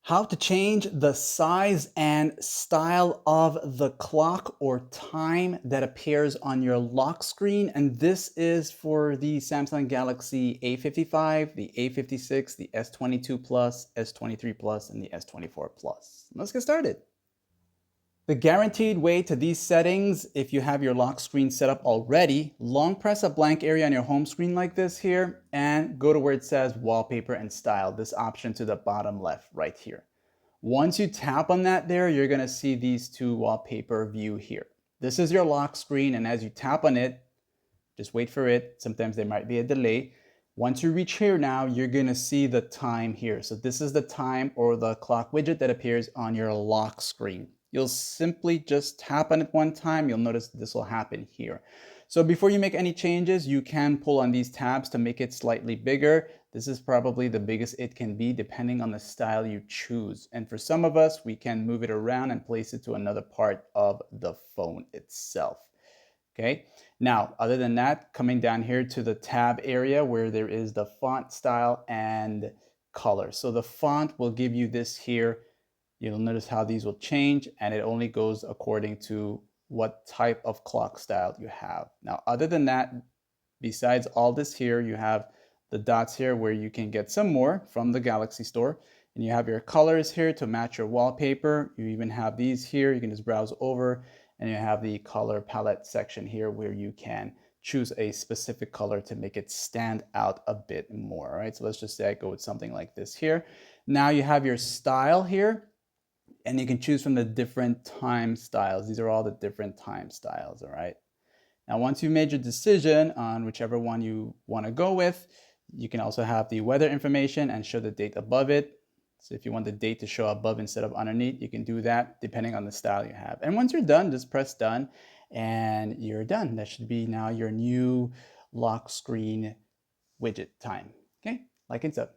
How to change the size and style of the clock or time that appears on your lock screen. And this is for the Samsung Galaxy A55, the A56, the S22 Plus, S23 Plus, and the S24 Plus. Let's get started. The guaranteed way to these settings, if you have your lock screen set up already, long press a blank area on your home screen like this here and go to where it says wallpaper and style, this option to the bottom left right here. Once you tap on that there, you're gonna see these two wallpaper view here. This is your lock screen, and as you tap on it, just wait for it. Sometimes there might be a delay. Once you reach here now, you're gonna see the time here. So this is the time or the clock widget that appears on your lock screen. You'll simply just tap on it one time. You'll notice this will happen here. So before you make any changes, you can pull on these tabs to make it slightly bigger. This is probably the biggest it can be depending on the style you choose. And for some of us, we can move it around and place it to another part of the phone itself. Okay, now other than that, coming down here to the tab area where there is the font style and color. So the font will give you this here. You'll notice how these will change, and it only goes according to what type of clock style you have. Now, other than that, besides all this here, you have the dots here where you can get some more from the Galaxy Store. And you have your colors here to match your wallpaper. You even have these here. You can just browse over, and you have the color palette section here where you can choose a specific color to make it stand out a bit more. All right, so let's just say I go with something like this here. Now you have your style here, and you can choose from the different time styles. These are all the different time styles, all right? Now, once you've made your decision on whichever one you want to go with, you can also have the weather information and show the date above it. So if you want the date to show above instead of underneath, you can do that depending on the style you have. And once you're done, just press done and you're done. That should be now your new lock screen widget time. Okay, like and sub.